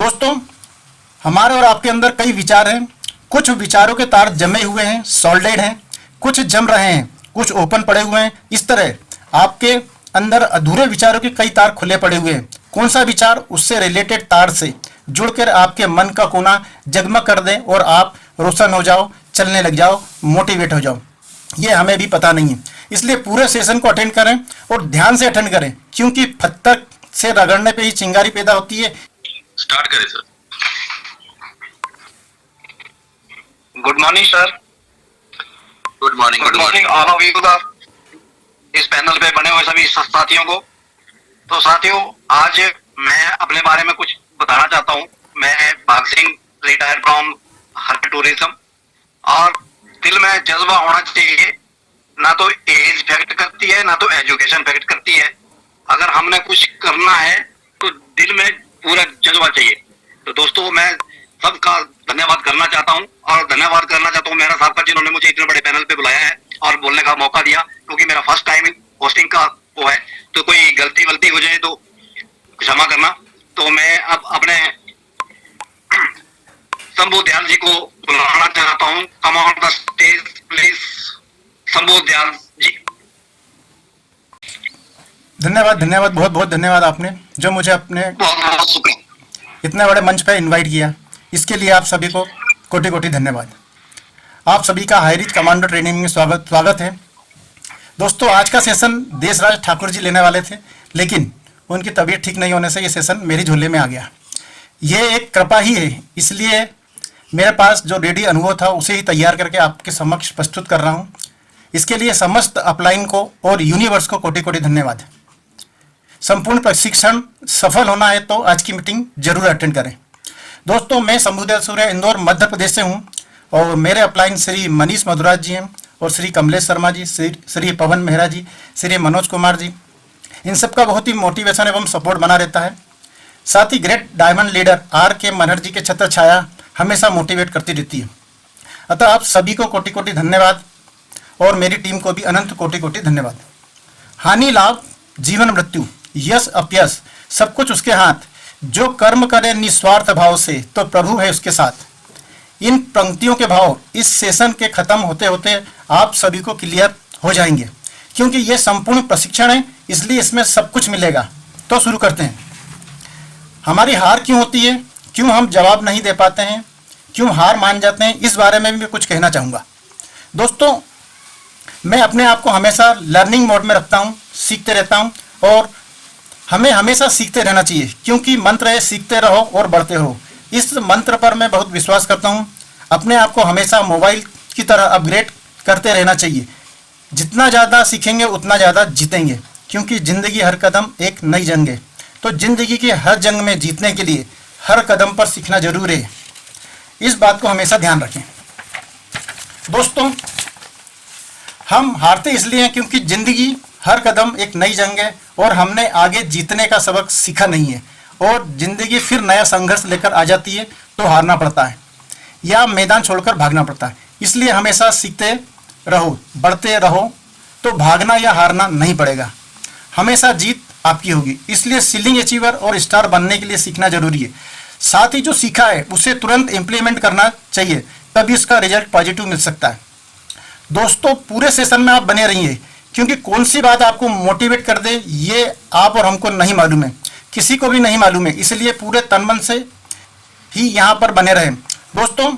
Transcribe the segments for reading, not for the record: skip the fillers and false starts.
दोस्तों, हमारे और आपके अंदर कई विचार हैं। कुछ विचारों के तार जमे हुए हैं, सॉल्डेड हैं, कुछ जम रहे हैं, कुछ ओपन पड़े हुए हैं। इस तरह आपके अंदर अधूरे विचारों के कई तार खुले पड़े हुए हैं। कौन सा विचार उससे रिलेटेड तार से जुड़कर आपके मन का कोना जगमग कर दे और आप रोशन हो जाओ, चलने लग जाओ, मोटिवेट हो जाओ, ये हमें भी पता नहीं है। इसलिए पूरे सेशन को अटेंड करें और ध्यान से अटेंड करें, क्योंकि पत्थर से रगड़ने पे ही चिंगारी पैदा होती है। स्टार्ट करें sir. Good morning sir. Good morning. Good morning all of you, इस पैनल पे बने हुए सभी साथियों को। तो साथियों, आज मैं अपने बारे में कुछ बताना चाहता हूँ। मैं भाग Singh, retired from her tourism. और दिल में जज्बा होना चाहिए, ना तो एज फैक्ट करती है, ना तो एजुकेशन फैक्ट करती है। अगर हमने कुछ करना है तो दिल में पूरा जज्बा चाहिए। तो दोस्तों, मैं सबका धन्यवाद करना चाहता हूं, और धन्यवाद करना चाहता हूं मेरा साहब का, जिन्होंने मुझे इतने बड़े पैनल पे बुलाया है और बोलने का मौका दिया, क्योंकि मेरा फर्स्ट टाइम होस्टिंग का वो है। तो कोई गलती वलती हो जाए तो क्षमा करना। तो मैं अब अपने शंभू दयाल जी को बुलाना चाहता हूं। Come on the stage please, Shambhu Dayal ji. धन्यवाद, धन्यवाद, बहुत बहुत धन्यवाद आपने जो मुझे अपने बहुत बहुत शुक्रिया। इतने बड़े मंच पर इनवाइट किया। इसके लिए आप सभी को कोटि कोटि धन्यवाद। आप सभी का हाई रिच कमांडो ट्रेनिंग में स्वागत है। दोस्तों, आज का सेशन देशराज ठाकुर जी लेने वाले थे, लेकिन उनकी तबीयत ठीक नहीं होने से ये सेशन मेरी झोले में आ गया। ये एक कृपा ही है, इसलिए मेरे पास जो रेडी अनुभव था उसे ही तैयार करके आपके समक्ष प्रस्तुत कर रहा हूँ। इसके लिए समस्त अपलाइन को और यूनिवर्स को कोटि कोटि धन्यवाद। संपूर्ण प्रशिक्षण सफल होना है तो आज की मीटिंग जरूर अटेंड करें। दोस्तों, मैं शंभुदयाल सूर्य, इंदौर मध्य प्रदेश से हूँ, और मेरे अपलाइन श्री मनीष मधुराज जी हैं, और श्री कमलेश शर्मा जी, श्री पवन मेहरा जी, श्री मनोज कुमार जी। इन सबका बहुत ही मोटिवेशन एवं सपोर्ट बना रहता है। साथ ही ग्रेट डायमंड लीडर आर के मनहर जी के छत्र छाया हमेशा मोटिवेट करती रहती है। अतः आप सभी को कोटि कोटि धन्यवाद, और मेरी टीम को भी अनंत कोटि कोटि धन्यवाद। हानि लाभ, जीवन मृत्यु, यश अपयश, सब कुछ उसके हाथ। जो कर्म करे निस्वार्थ भाव से तो प्रभु है उसके साथ। इन पंक्तियों के भाव इस सेशन के खत्म होते होते आप सभी को क्लियर हो जाएंगे, क्योंकि ये संपूर्ण प्रशिक्षण है, इसलिए इसमें सब कुछ मिलेगा। तो शुरू करते हैं। हमारी हार क्यों होती है, क्यों हम जवाब नहीं दे पाते हैं, क्यों हार मान जाते हैं, इस बारे में भी मैं कुछ कहना चाहूँगा। दोस्तों, मैं अपने आप को हमेशा लर्निंग मोड में रखता हूँ, सीखते रहता हूँ, और हमें हमेशा सीखते रहना चाहिए, क्योंकि मंत्र है सीखते रहो और बढ़ते रहो। इस मंत्र पर मैं बहुत विश्वास करता हूँ। अपने आप को हमेशा मोबाइल की तरह अपग्रेड करते रहना चाहिए। जितना ज़्यादा सीखेंगे उतना ज़्यादा जीतेंगे, क्योंकि ज़िंदगी हर कदम एक नई जंग है। तो ज़िंदगी की हर जंग में जीतने के लिए हर कदम पर सीखना जरूरी है। इस बात को हमेशा ध्यान रखें। दोस्तों, हम हारते इसलिए हैं क्योंकि ज़िंदगी हर कदम एक नई जंग है, और हमने आगे जीतने का सबक सीखा नहीं है, और ज़िंदगी फिर नया संघर्ष लेकर आ जाती है तो हारना पड़ता है या मैदान छोड़कर भागना पड़ता है। इसलिए हमेशा सीखते रहो, बढ़ते रहो, तो भागना या हारना नहीं पड़ेगा। हमेशा जीत आपकी होगी। इसलिए सीलिंग अचीवर और स्टार बनने के लिए सीखना जरूरी है। साथ ही जो सीखा है उसे तुरंत इम्प्लीमेंट करना चाहिए, तभी उसका रिजल्ट पॉजिटिव मिल सकता है। दोस्तों, पूरे सेशन में आप बने रहिए, क्योंकि कौन सी बात आपको मोटिवेट कर दे ये आप और हमको नहीं मालूम है, किसी को भी नहीं मालूम है। इसलिए पूरे तन मन से ही यहाँ पर बने रहें। दोस्तों,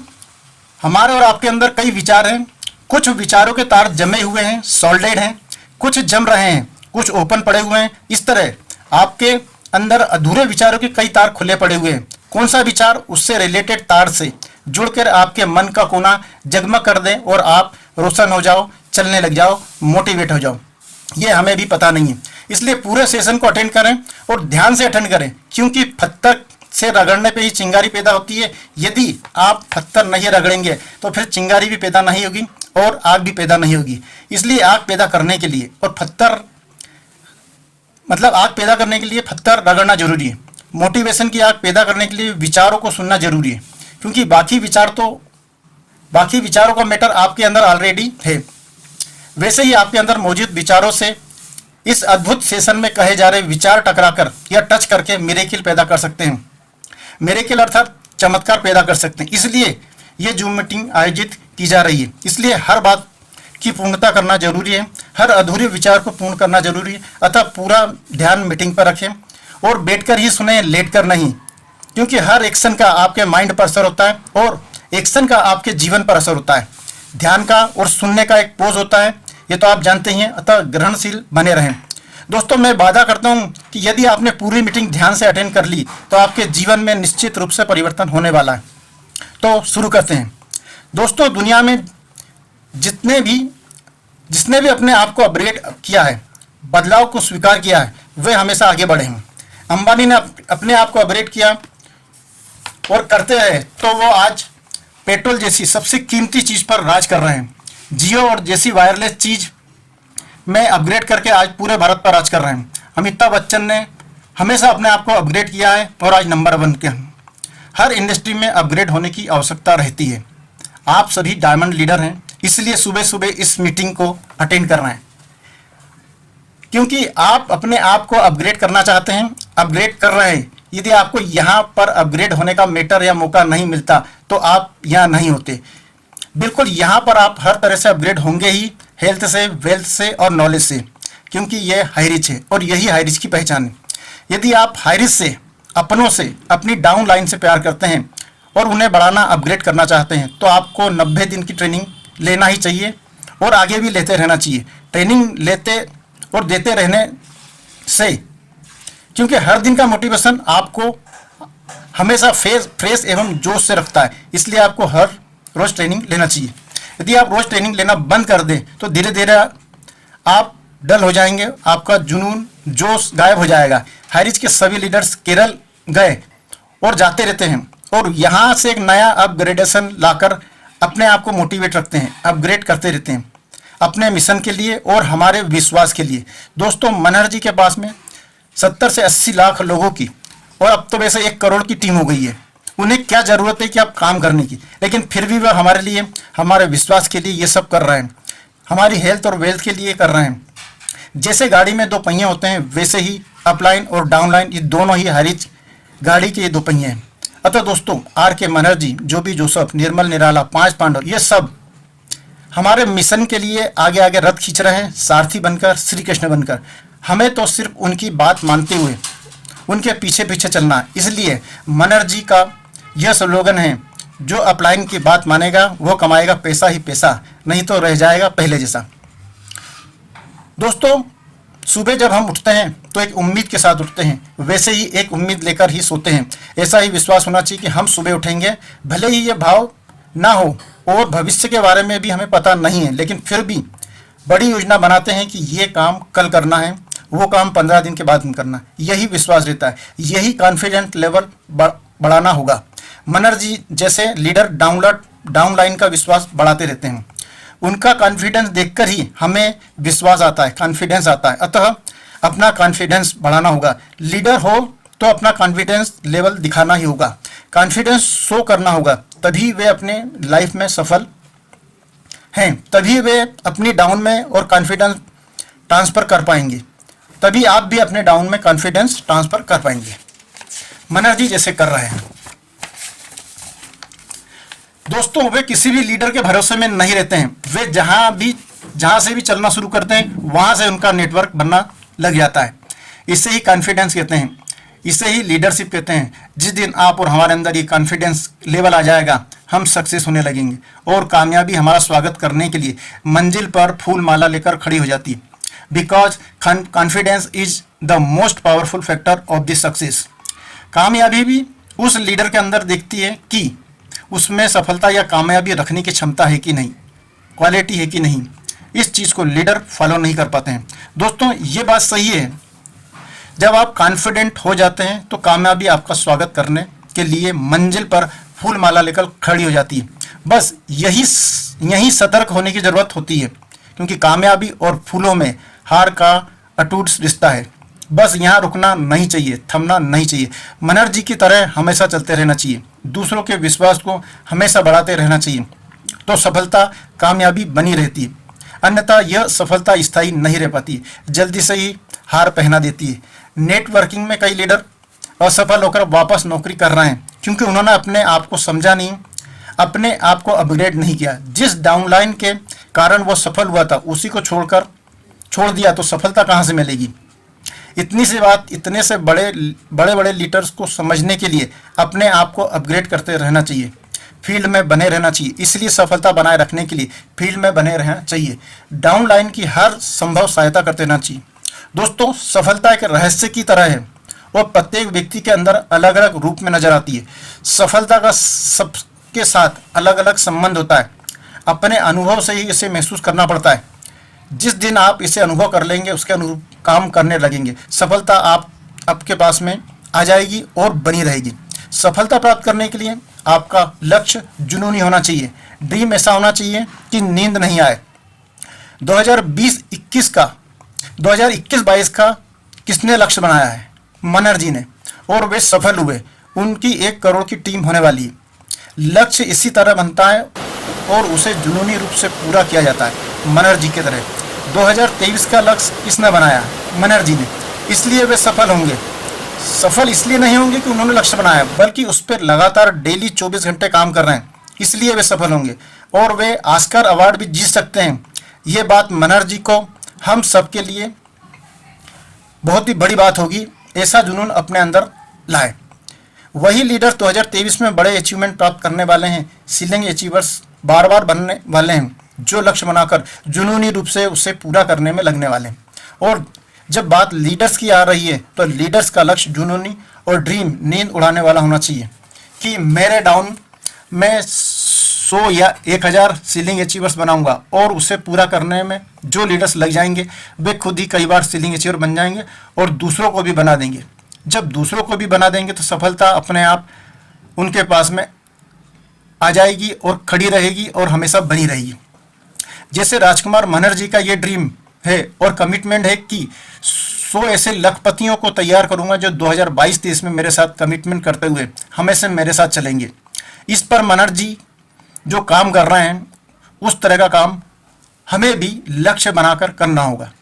हमारे और आपके अंदर कई विचार हैं। कुछ विचारों के तार जमे हुए हैं, सॉल्डेड हैं, कुछ जम रहे हैं, कुछ ओपन पड़े हुए हैं। इस तरह आपके अंदर अधूरे विचारों के कई तार खुले पड़े हुए हैं। कौन सा विचार उससे रिलेटेड तार से जुड़कर आपके मन का कोना जगमग कर दे और आप रोशन हो जाओ, चलने लग जाओ, मोटिवेट हो जाओ, ये हमें भी पता नहीं है। इसलिए पूरे सेशन को अटेंड करें और ध्यान से अटेंड करें, क्योंकि पत्थर से रगड़ने पे ही चिंगारी पैदा होती है। यदि आप पत्थर नहीं रगड़ेंगे तो फिर चिंगारी भी पैदा नहीं होगी और आग भी पैदा नहीं होगी। इसलिए आग पैदा करने के लिए और पत्थर मतलब आग पैदा करने के लिए पत्थर रगड़ना जरूरी है। मोटिवेशन की आग पैदा करने के लिए विचारों को सुनना जरूरी है, क्योंकि बाकी विचारों का मैटर आपके अंदर ऑलरेडी है। वैसे ही आपके अंदर मौजूद विचारों से इस अद्भुत सेशन में कहे जा रहे विचार टकराकर या टच करके मिरेकिल पैदा कर सकते हैं। मेरेकल अर्थात चमत्कार पैदा कर सकते हैं। इसलिए ये जूम मीटिंग आयोजित की जा रही है। इसलिए हर बात की पूर्णता करना जरूरी है, हर अधूरे विचार को पूर्ण करना जरूरी है। अतः पूरा ध्यान मीटिंग पर रखें और बैठकर ही सुने, लेटकर नहीं, क्योंकि हर एक्शन का आपके माइंड पर असर होता है और एक्शन का आपके जीवन पर असर होता है। ध्यान का और सुनने का एक पोज होता है, ये तो आप जानते ही हैं। अतः ग्रहणशील बने रहें। दोस्तों, मैं वादा करता हूँ कि यदि आपने पूरी मीटिंग ध्यान से अटेंड कर ली तो आपके जीवन में निश्चित रूप से परिवर्तन होने वाला है। तो शुरू करते हैं। दोस्तों, दुनिया में जिसने भी अपने आप को अपग्रेड किया है, बदलाव को स्वीकार किया है, वे हमेशा आगे बढ़े हैं। अंबानी ने अपने आप को अपग्रेड किया और करते रहे तो वो आज पेट्रोल जैसी सबसे कीमती चीज़ पर राज कर रहे हैं। जियो और जैसी वायरलेस चीज़ में अपग्रेड करके आज पूरे भारत पर राज कर रहे हैं। अमिताभ बच्चन ने हमेशा अपने आप को अपग्रेड किया है और आज नंबर 1 के हैं। हर इंडस्ट्री में अपग्रेड होने की आवश्यकता रहती है। आप सभी डायमंड लीडर हैं, इसलिए सुबह सुबह इस मीटिंग को अटेंड कर रहे हैं, क्योंकि आप अपने आप को अपग्रेड करना चाहते हैं, अपग्रेड कर रहे हैं। यदि आपको यहाँ पर अपग्रेड होने का मैटर या मौका नहीं मिलता तो आप यहाँ नहीं होते। बिल्कुल यहाँ पर आप हर तरह से अपग्रेड होंगे ही, हेल्थ से, वेल्थ से और नॉलेज से, क्योंकि ये हाई रिच है और यही हाई रिच की पहचान है। यदि आप हाई रिच से, अपनों से, अपनी डाउन लाइन से प्यार करते हैं और उन्हें बढ़ाना, अपग्रेड करना चाहते हैं तो आपको 90 दिन की ट्रेनिंग लेना ही चाहिए और आगे भी लेते रहना चाहिए। ट्रेनिंग लेते और देते रहने से, क्योंकि हर दिन का मोटिवेशन आपको हमेशा फ्रेश एवं जोश से रखता है, इसलिए आपको हर रोज़ ट्रेनिंग लेना चाहिए। यदि आप रोज़ ट्रेनिंग लेना बंद कर दें तो धीरे धीरे आप डल हो जाएंगे, आपका जुनून, जोश गायब हो जाएगा। हाईरिच के सभी लीडर्स केरल गए और जाते रहते हैं और यहाँ से एक नया अपग्रेडेशन लाकर अपने आप को मोटिवेट रखते हैं, अपग्रेड करते रहते हैं अपने मिशन के लिए और हमारे विश्वास के लिए। दोस्तों, मनहर जी के पास में 70 से 80 लाख लोगों की और अब तो वैसे 1 करोड़ की टीम हो गई है। उन्हें क्या ज़रूरत है कि आप काम करने की, लेकिन फिर भी वह हमारे लिए, हमारे विश्वास के लिए ये सब कर रहे हैं, हमारी हेल्थ और वेल्थ के लिए कर रहे हैं। जैसे गाड़ी में 2 पहिए होते हैं, वैसे ही अपलाइन और डाउनलाइन, ये दोनों ही हाईरिच गाड़ी के ये 2 पहिए हैं। अतः दोस्तों, आर के मनहर जी, जो भी जोसफ, निर्मल निराला, 5 पांडव, ये सब हमारे मिशन के लिए आगे आगे रथ खींच रहे हैं, सारथी बनकर, श्री कृष्ण बनकर। हमें तो सिर्फ उनकी बात मानते हुए उनके पीछे पीछे चलना है। इसलिए मनहर जी का यह स्लोगन है, जो अपलाइन की बात मानेगा वो कमाएगा पैसा ही पैसा, नहीं तो रह जाएगा पहले जैसा। दोस्तों, सुबह जब हम उठते हैं तो एक उम्मीद के साथ उठते हैं, वैसे ही एक उम्मीद लेकर ही सोते हैं। ऐसा ही विश्वास होना चाहिए कि हम सुबह उठेंगे, भले ही ये भाव ना हो और भविष्य के बारे में भी हमें पता नहीं है, लेकिन फिर भी बड़ी योजना बनाते हैं कि ये काम कल करना है, वो काम 15 दिन के बाद करना है। यही विश्वास रहता है, यही कॉन्फिडेंट लेवल बढ़ाना होगा। मनहर जी जैसे लीडर डाउन लाइन का विश्वास बढ़ाते रहते हैं। उनका कॉन्फिडेंस देखकर ही हमें विश्वास आता है, कॉन्फिडेंस आता है। अतः अपना कॉन्फिडेंस बढ़ाना होगा। लीडर हो तो अपना कॉन्फिडेंस लेवल दिखाना ही होगा, कॉन्फिडेंस शो करना होगा, तभी वे अपने लाइफ में सफल हैं, तभी वे अपनी डाउन में और कॉन्फिडेंस ट्रांसफ़र कर पाएंगे, तभी आप भी अपने डाउन में कॉन्फिडेंस ट्रांसफ़र कर पाएंगे, मनहर जी जैसे कर रहे हैं। दोस्तों, वे किसी भी लीडर के भरोसे में नहीं रहते हैं। वे जहाँ से भी चलना शुरू करते हैं वहाँ से उनका नेटवर्क बनना लग जाता है। इसे ही कॉन्फिडेंस कहते हैं, इसे ही लीडरशिप कहते हैं। जिस दिन आप और हमारे अंदर ये कॉन्फिडेंस लेवल आ जाएगा, हम सक्सेस होने लगेंगे और कामयाबी हमारा स्वागत करने के लिए मंजिल पर फूल माला लेकर खड़ी हो जाती है। Because confidence is the most powerful factor of this success. कामयाबी भी उस लीडर के अंदर दिखती है कि उसमें सफलता या कामयाबी रखने की क्षमता है कि नहीं, क्वालिटी है कि नहीं। इस चीज़ को लीडर फॉलो नहीं कर पाते हैं। दोस्तों, ये बात सही है, जब आप कॉन्फिडेंट हो जाते हैं तो कामयाबी आपका स्वागत करने के लिए मंजिल पर फूल माला लेकर खड़ी हो जाती है। बस यही सतर्क होने की ज़रूरत होती है, क्योंकि कामयाबी और फूलों में हार का अटूट रिश्ता है। बस यहाँ रुकना नहीं चाहिए, थमना नहीं चाहिए। मनहर जी की तरह हमेशा चलते रहना चाहिए, दूसरों के विश्वास को हमेशा बढ़ाते रहना चाहिए, तो सफलता कामयाबी बनी रहती है। अन्यथा यह सफलता स्थायी नहीं रह पाती, जल्दी से ही हार पहना देती है। नेटवर्किंग में कई लीडर असफल होकर वापस नौकरी कर रहे हैं क्योंकि उन्होंने अपने आप को समझा नहीं, अपने आप को अपग्रेड नहीं किया। जिस डाउनलाइन के कारण वो सफल हुआ था उसी को छोड़ दिया तो सफलता कहाँ से मिलेगी। इतनी सी बात, इतने से बड़े लीडर्स को समझने के लिए अपने आप को अपग्रेड करते रहना चाहिए, फील्ड में बने रहना चाहिए। इसलिए सफलता बनाए रखने के लिए फील्ड में बने रहना चाहिए, डाउनलाइन की हर संभव सहायता करते रहना चाहिए। दोस्तों, सफलता एक रहस्य की तरह है और प्रत्येक व्यक्ति के अंदर अलग अलग रूप में नजर आती है। सफलता का सबके साथ अलग अलग संबंध होता है, अपने अनुभव से ही इसे महसूस करना पड़ता है। जिस दिन आप इसे अनुभव कर लेंगे उसके अनुरूप काम करने लगेंगे, सफलता आपके पास में आ जाएगी और बनी रहेगी। सफलता प्राप्त करने के लिए आपका लक्ष्य जुनूनी होना चाहिए, ड्रीम ऐसा होना चाहिए कि नींद नहीं आए। 2021-22 का किसने लक्ष्य बनाया है? मनर जी ने, और वे सफल हुए। उनकी 1 करोड़ की टीम होने वाली है। लक्ष्य इसी तरह बनता है और उसे जुनूनी रूप से पूरा किया जाता है, मनर जी की तरह। 2023 का लक्ष्य किसने बनाया? मनर जी ने। इसलिए वे सफल होंगे। सफल इसलिए नहीं होंगे कि उन्होंने लक्ष्य बनाया, बल्कि उस पर लगातार डेली 24 घंटे काम कर रहे हैं, इसलिए वे सफल होंगे और वे ऑस्कर अवार्ड भी जीत सकते हैं। ये बात मनर जी को हम सबके लिए बहुत ही बड़ी बात होगी। ऐसा जुनून अपने अंदर लाए। वही लीडर 2023 में बड़े अचीवमेंट प्राप्त करने वाले हैं, सीलिंग अचीवर्स बार बनने वाले हैं, जो लक्ष्य बनाकर जुनूनी रूप से उसे पूरा करने में लगने वाले हैं। और जब बात लीडर्स की आ रही है तो लीडर्स का लक्ष्य जुनूनी और ड्रीम नींद उड़ाने वाला होना चाहिए कि मेरे डाउन में 100 या 1000 सीलिंग अचीवर्स बनाऊंगा, और उसे पूरा करने में जो लीडर्स लग जाएंगे वे खुद ही कई बार सीलिंग अचीवर बन जाएंगे और दूसरों को भी बना देंगे। जब दूसरों को भी बना देंगे तो सफलता अपने आप उनके पास में आ जाएगी और खड़ी रहेगी और हमेशा बनी रहेगी। जैसे राजकुमार मनर जी का ये ड्रीम है और कमिटमेंट है कि 100 ऐसे लखपतियों को तैयार करूंगा जो 2022-23 में मेरे साथ कमिटमेंट करते हुए हमेशा मेरे साथ चलेंगे। इस पर मनर जी जो काम कर रहे हैं उस तरह का काम हमें भी लक्ष्य बनाकर करना होगा।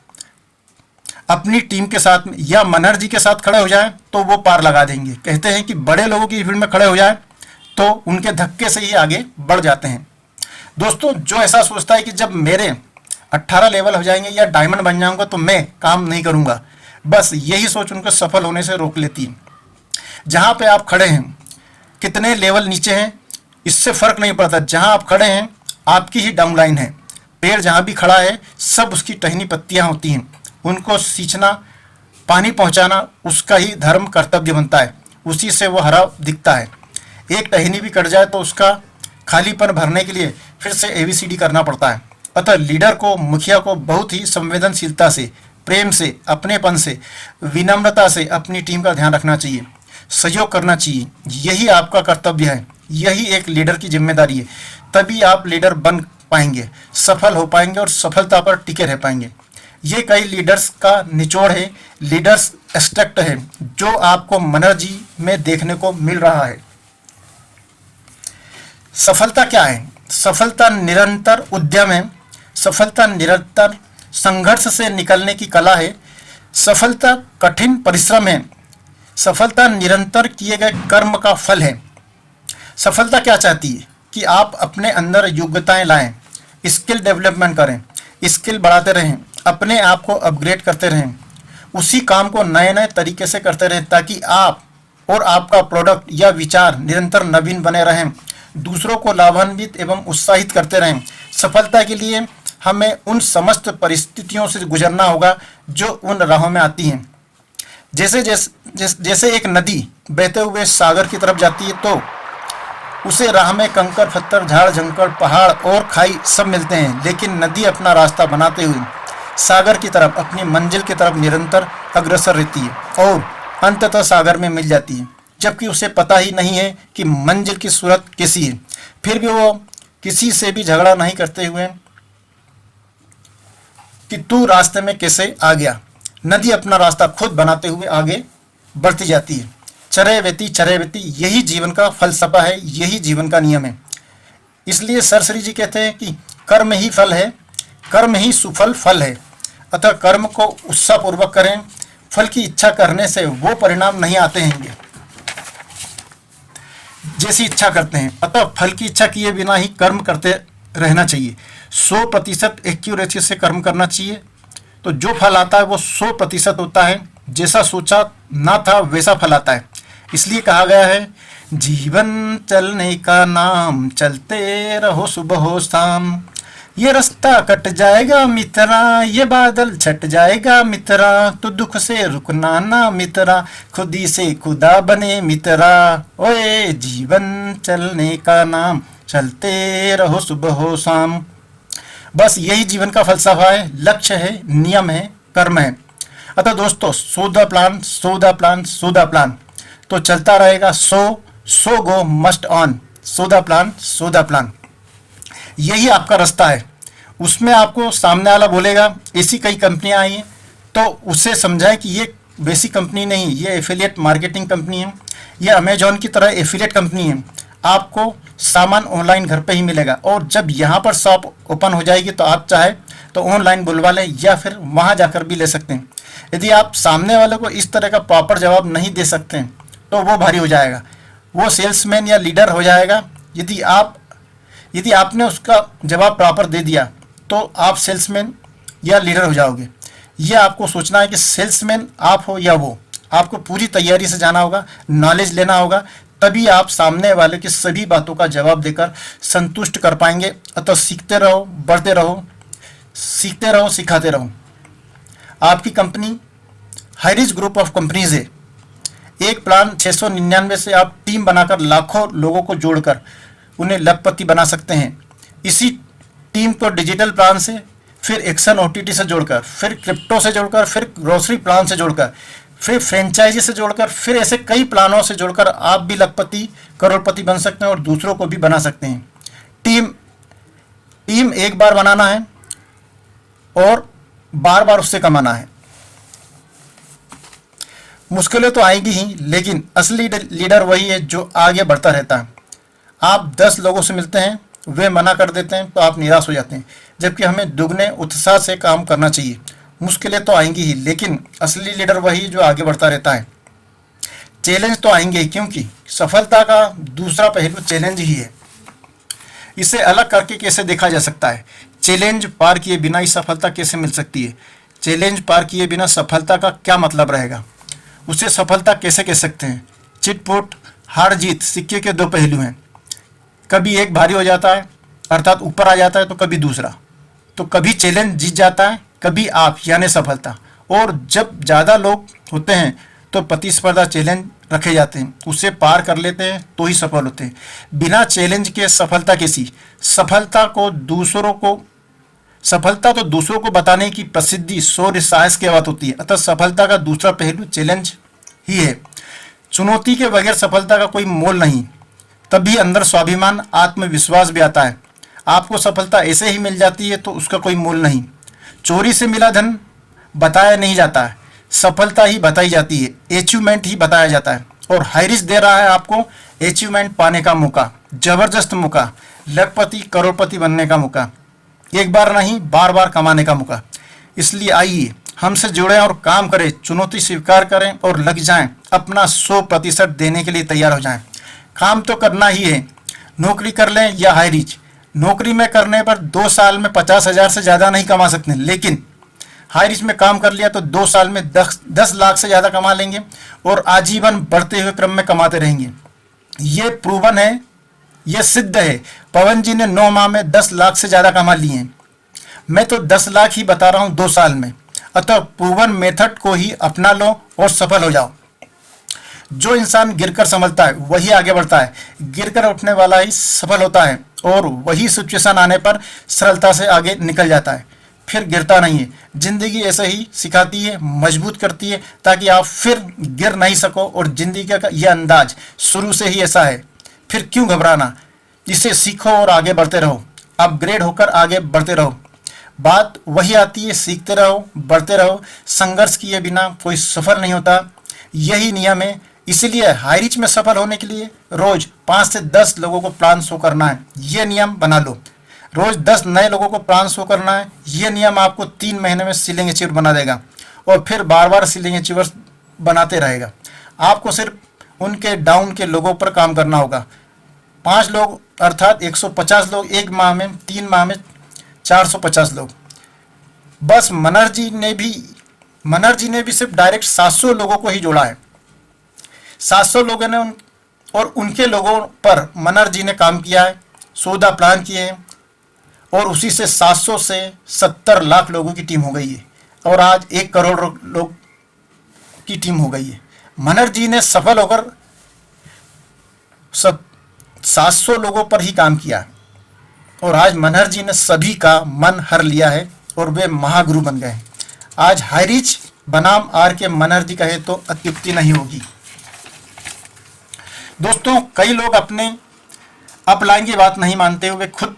अपनी टीम के साथ में या मनर जी के साथ खड़े हो जाए तो वो पार लगा देंगे। कहते हैं कि बड़े लोगों की भीड़ में खड़े हो जाए तो उनके धक्के से ही आगे बढ़ जाते हैं। दोस्तों, जो ऐसा सोचता है कि जब मेरे 18 लेवल हो जाएंगे या डायमंड बन जाऊंगा तो मैं काम नहीं करूंगा, बस यही सोच उनको सफल होने से रोक लेती है। जहां पे आप खड़े हैं, कितने लेवल नीचे हैं इससे फर्क नहीं पड़ता। जहां आप खड़े हैं आपकी ही डाउनलाइन है। पेड़ जहां भी खड़ा है सब उसकी टहनी पत्तियां होती हैं, उनको सींचना, पानी पहुंचाना उसका ही धर्म कर्तव्य बनता है, उसी से वो हरा दिखता है। एक टहनी भी कट जाए तो उसका खालीपन भरने के लिए फिर से ABCD करना पड़ता है। अतः लीडर को, मुखिया को बहुत ही संवेदनशीलता से, प्रेम से, अपनेपन से, विनम्रता से अपनी टीम का ध्यान रखना चाहिए, सहयोग करना चाहिए। यही आपका कर्तव्य है, यही एक लीडर की जिम्मेदारी है। तभी आप लीडर बन पाएंगे, सफल हो पाएंगे और सफलता पर टिके रह पाएंगे। ये कई लीडर्स का निचोड़ है, लीडर्स एक्सट्रैक्ट है जो आपको मनर जी में देखने को मिल रहा है। सफलता क्या है? सफलता निरंतर उद्यम है, सफलता निरंतर संघर्ष से निकलने की कला है, सफलता कठिन परिश्रम है, सफलता निरंतर किए गए कर्म का फल है। सफलता क्या चाहती है कि आप अपने अंदर योग्यताएं लाएं, स्किल डेवलपमेंट करें, स्किल बढ़ाते रहें, अपने आप को अपग्रेड करते रहें, उसी काम को नए नए तरीके से करते रहें ताकि आप और आपका प्रोडक्ट या विचार निरंतर नवीन बने रहें, दूसरों को लाभान्वित एवं उत्साहित करते रहें। सफलता के लिए हमें उन समस्त परिस्थितियों से गुजरना होगा जो उन राहों में आती हैं। जैसे एक नदी बहते हुए सागर की तरफ जाती है तो उसे राह में कंकर, पत्थर, झाड़, जंगल, पहाड़ और खाई सब मिलते हैं, लेकिन नदी अपना रास्ता बनाते हुए सागर की तरफ, अपनी मंजिल की तरफ निरंतर अग्रसर रहती है और अंततः सागर में मिल जाती है, जबकि उसे पता ही नहीं है कि मंजिल की सूरत कैसी है। फिर भी वो किसी से भी झगड़ा नहीं करते हुए कि तू रास्ते में कैसे आ गया, नदी अपना रास्ता खुद बनाते हुए आगे बढ़ती जाती है। चरैवेति, यही जीवन का फलसफा है, यही जीवन का नियम है। इसलिए सर श्री जी कहते हैं कि कर्म ही फल है, कर्म ही सुफल फल है। अतः कर्म को उत्साहपूर्वक करें, फल की इच्छा करने से वो परिणाम नहीं आते हैं। जैसी इच्छा करते हैं। अतः फल की इच्छा किए बिना ही कर्म करते रहना चाहिए। 100% एक्यूरेसी से कर्म करना चाहिए, तो जो फल आता है वो 100% होता है। जैसा सोचा ना था वैसा फल आता है। इसलिए कहा गया है, जीवन चलने का नाम, चलते रहो सुबह हो शाम। ये रास्ता कट जाएगा मित्रा, ये बादल छट जाएगा मित्रा, तो दुख से रुकना ना मित्रा, खुदी से खुदा बने मित्रा। ओए जीवन चलने का नाम, चलते रहो सुबह हो शाम। बस यही जीवन का फलसफा है, लक्ष्य है, नियम है, कर्म है। अतः दोस्तों, so the plan, so the plan, so the plan, तो चलता रहेगा। So go must on, so the plan, so the plan, यही आपका रास्ता है। उसमें आपको सामने वाला बोलेगा ऐसी कई कंपनियां आई हैं, तो उससे समझाएं कि ये वैसी कंपनी नहीं, ये एफिलिएट मार्केटिंग कंपनी है, ये अमेजॉन की तरह एफिलिएट कंपनी है। आपको सामान ऑनलाइन घर पे ही मिलेगा, और जब यहाँ पर शॉप ओपन हो जाएगी तो आप चाहे तो ऑनलाइन बुलवा लें या फिर वहाँ जाकर भी ले सकते हैं। यदि आप सामने वाले को इस तरह का प्रॉपर जवाब नहीं दे सकते हैं तो वो भारी हो जाएगा, वो सेल्समैन या लीडर हो जाएगा। यदि आपने उसका जवाब प्रॉपर दे दिया तो आप सेल्समैन या लीडर हो जाओगे। ये आपको सोचना है कि सेल्समैन आप हो या वो, आपको पूरी तैयारी से जाना होगा, नॉलेज लेना होगा, तभी आप सामने वाले की सभी बातों का जवाब देकर संतुष्ट कर पाएंगे। अतः सीखते रहो, बढ़ते रहो, सीखते रहो, सिखाते रहो। आपकी company Highrich group of companies है। एक प्लान 699 से आप टीम बनाकर लाखों लोगों को जोड़कर उन्हें लखपति बना सकते हैं। इसी टीम को डिजिटल प्लान से, फिर एक्शन ओटीटी से जोड़कर, फिर क्रिप्टो से जोड़कर, फिर ग्रोसरी प्लान से जोड़कर, फिर फ्रेंचाइजी से जोड़कर, फिर ऐसे कई प्लानों से जोड़कर आप भी लखपति, करोड़पति बन सकते हैं और दूसरों को भी बना सकते हैं। टीम एक बार बनाना है और बार बार उससे कमाना है। मुश्किलें तो आएगी ही, लेकिन असली लीडर वही है जो आगे बढ़ता रहता है। आप 10 लोगों से मिलते हैं, वे मना कर देते हैं तो आप निराश हो जाते हैं, जबकि हमें दुगने उत्साह से काम करना चाहिए। मुश्किलें तो आएंगी ही, लेकिन असली लीडर वही जो आगे बढ़ता रहता है। चैलेंज तो आएंगे ही, क्योंकि सफलता का दूसरा पहलू चैलेंज ही है। इसे अलग करके कैसे देखा जा सकता है? चैलेंज पार किए बिना ही सफलता कैसे मिल सकती है? चैलेंज पार किए बिना सफलता का क्या मतलब रहेगा? उसे सफलता कैसे कह सकते हैं? चिटपुट, हार जीत सिक्के के 2 पहलू हैं। कभी एक भारी हो जाता है, अर्थात ऊपर आ जाता है, तो कभी दूसरा। तो कभी चैलेंज जीत जाता है, कभी आप यानी सफलता। और जब ज़्यादा लोग होते हैं तो प्रतिस्पर्धा चैलेंज रखे जाते हैं, उसे पार कर लेते हैं तो ही सफल होते हैं। बिना चैलेंज के सफलता कैसी? सफलता तो दूसरों को बताने की प्रसिद्धि, शौर्य, साहस की बात होती है। अतः सफलता का दूसरा पहलू चैलेंज ही है। चुनौती के बगैर सफलता का कोई मोल नहीं। तभी अंदर स्वाभिमान, आत्मविश्वास भी आता है। आपको सफलता ऐसे ही मिल जाती है तो उसका कोई मोल नहीं। चोरी से मिला धन बताया नहीं जाता है, सफलता ही बताई जाती है, अचीवमेंट ही बताया जाता है। और हाईरिच दे रहा है आपको अचीवमेंट पाने का मौका, जबरदस्त मौका, लखपति, करोड़पति बनने का मौका, एक बार नहीं बार बार कमाने का मौका। इसलिए आइए हमसे जुड़ें और काम करें, चुनौती स्वीकार करें और लग जाएं, अपना 100% देने के लिए तैयार हो जाएं। काम तो करना ही है, नौकरी कर लें या हाईरिच। नौकरी में करने पर 2 साल में 50,000 से ज़्यादा नहीं कमा सकते, लेकिन हाईरिच में काम कर लिया तो 2 साल में 10 लाख से ज़्यादा कमा लेंगे और आजीवन बढ़ते हुए क्रम में कमाते रहेंगे। ये प्रूवन है, ये सिद्ध है। पवन जी ने 9 माह में 10 लाख से ज़्यादा कमा लिए हैं। मैं तो 10 लाख ही बता रहा हूँ 2 साल में। अतः प्रूवन मेथड को ही अपना लो और सफल हो जाओ। जो इंसान गिरकर संभलता है वही आगे बढ़ता है, गिरकर उठने वाला ही सफल होता है और वही सिचुएशन आने पर सरलता से आगे निकल जाता है, फिर गिरता नहीं है। जिंदगी ऐसे ही सिखाती है, मजबूत करती है, ताकि आप फिर गिर नहीं सको। और जिंदगी का यह अंदाज शुरू से ही ऐसा है, फिर क्यों घबराना? इसे सीखो और आगे बढ़ते रहो, अपग्रेड होकर आगे बढ़ते रहो। बात वही आती है, सीखते रहो, बढ़ते रहो। संघर्ष किए बिना कोई सफल नहीं होता, यही नियम है। इसीलिए हाईरिच में सफल होने के लिए रोज 5 से 10 लोगों को प्लान शो करना है, ये नियम बना लो। रोज 10 नए लोगों को प्लान शो करना है, ये नियम आपको 3 महीने में सीलिंग अचीवर बना देगा और फिर बार बार सीलिंग अचीवर बनाते रहेगा। आपको सिर्फ उनके डाउन के लोगों पर काम करना होगा, 5 लोग अर्थात 150 लोग, एक माह में 3 माह में 450 लोग। बस मनर्जी ने भी सिर्फ डायरेक्ट 700 लोगों को ही जोड़ा है। 700 लोगों ने और उनके लोगों पर मनर्जी ने काम किया है, 14 प्लान किए हैं और उसी से 700 से 70 लाख लोगों की टीम हो गई है और आज 1 करोड़ लोग की टीम हो गई है। मनर्जी ने सफल होकर 700 लोगों पर ही काम किया और आज मनर्जी ने सभी का मन हर लिया है और वे महागुरु बन गए। आज हाईरीच बनाम RK मनर्जी कहे तो अत्युक्ति नहीं होगी। दोस्तों, कई लोग अपने अपलाइन की बात नहीं मानते हुए खुद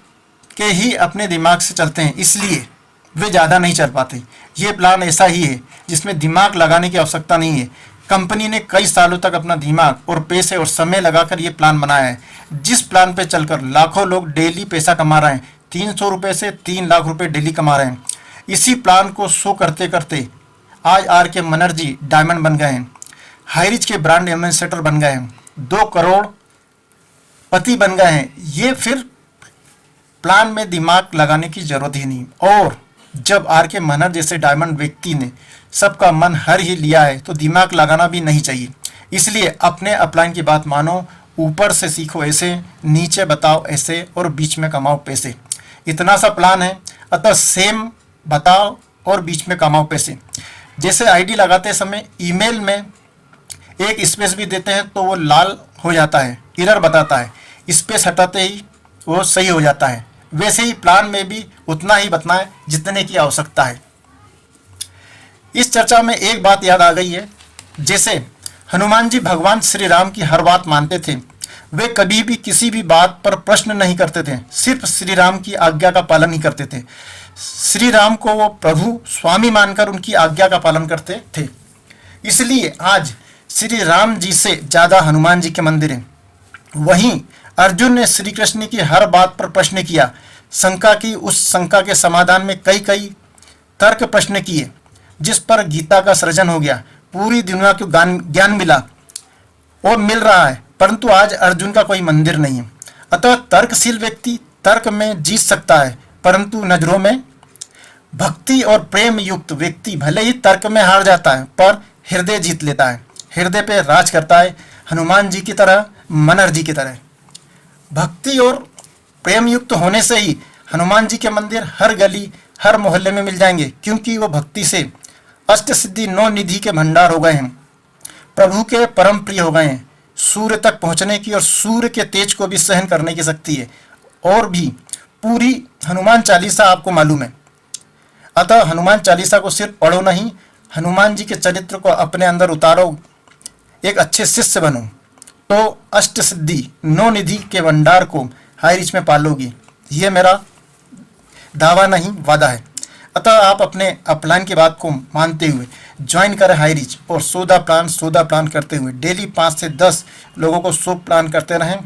के ही अपने दिमाग से चलते हैं, इसलिए वे ज़्यादा नहीं चल पाते। ये प्लान ऐसा ही है जिसमें दिमाग लगाने की आवश्यकता नहीं है। कंपनी ने कई सालों तक अपना दिमाग और पैसे और समय लगाकर ये प्लान बनाया है, जिस प्लान पे चलकर लाखों लोग डेली पैसा कमा रहे हैं। 300 रुपये से 3 लाख रुपए डेली कमा रहे हैं। इसी प्लान को शो करते करते आज RK मनर्जी डायमंड बन गए हैं, हाईरीच के ब्रांड एम्बेसडर बन गए हैं, 2 करोड़ पति बन गए हैं। ये फिर प्लान में दिमाग लगाने की जरूरत ही नहीं। और जब RK मनर्जी जैसे डायमंड व्यक्ति ने सबका मन हर ही लिया है तो दिमाग लगाना भी नहीं चाहिए। इसलिए अपने अपलाइन की बात मानो, ऊपर से सीखो ऐसे, नीचे बताओ ऐसे और बीच में कमाओ पैसे। इतना सा प्लान है, अतः सेम बताओ और बीच में कमाओ पैसे। जैसे आईडी लगाते समय ईमेल में एक स्पेस भी देते हैं तो वो लाल हो जाता है, एरर बताता है, स्पेस हटाते ही वो सही हो जाता है। वैसे ही प्लान में भी उतना ही बताना है जितने की आवश्यकता है। इस चर्चा में एक बात याद आ गई है, जैसे हनुमान जी भगवान श्री राम की हर बात मानते थे। वे कभी भी किसी भी बात पर प्रश्न नहीं करते थे, सिर्फ श्री राम की आज्ञा का पालन ही करते थे। श्री राम को वो प्रभु स्वामी मानकर उनकी आज्ञा का पालन करते थे। इसलिए आज श्री राम जी से ज़्यादा हनुमान जी के मंदिर हैं। वहीं अर्जुन ने श्री कृष्ण की हर बात पर प्रश्न किया, शंका की, उस शंका के समाधान में कई तर्क प्रश्न किए, जिस पर गीता का सृजन हो गया। पूरी दुनिया को ज्ञान मिला और मिल रहा है, परंतु आज अर्जुन का कोई मंदिर नहीं है। अतः तर्कशील व्यक्ति तर्क में जीत सकता है, परंतु नजरों में भक्ति और प्रेम युक्त व्यक्ति भले ही तर्क में हार जाता है पर हृदय जीत लेता है, हृदय पे राज करता है, हनुमान जी की तरह, मनर्जी की तरह। भक्ति और प्रेम युक्त होने से ही हनुमान जी के मंदिर हर गली हर मोहल्ले में मिल जाएंगे, क्योंकि वो भक्ति से अष्ट सिद्धि 9 निधि के भंडार हो गए हैं, प्रभु के परम प्रिय हो गए हैं। सूर्य तक पहुंचने की और सूर्य के तेज को भी सहन करने की शक्ति है, और भी पूरी हनुमान चालीसा आपको मालूम है। अतः हनुमान चालीसा को सिर्फ पढ़ो नहीं, हनुमान जी के चरित्र को अपने अंदर उतारो, एक अच्छे शिष्य बनो, तो अष्ट सिद्धि 9 निधि के भंडार को हाईरीच में पालोगी। ये मेरा दावा नहीं, वादा है। अतः आप अपने अपलाइन की बात को मानते हुए ज्वाइन करें हाईरीच और 14 प्लान करते हुए डेली 5 से 10 लोगों को 100 प्लान करते रहें।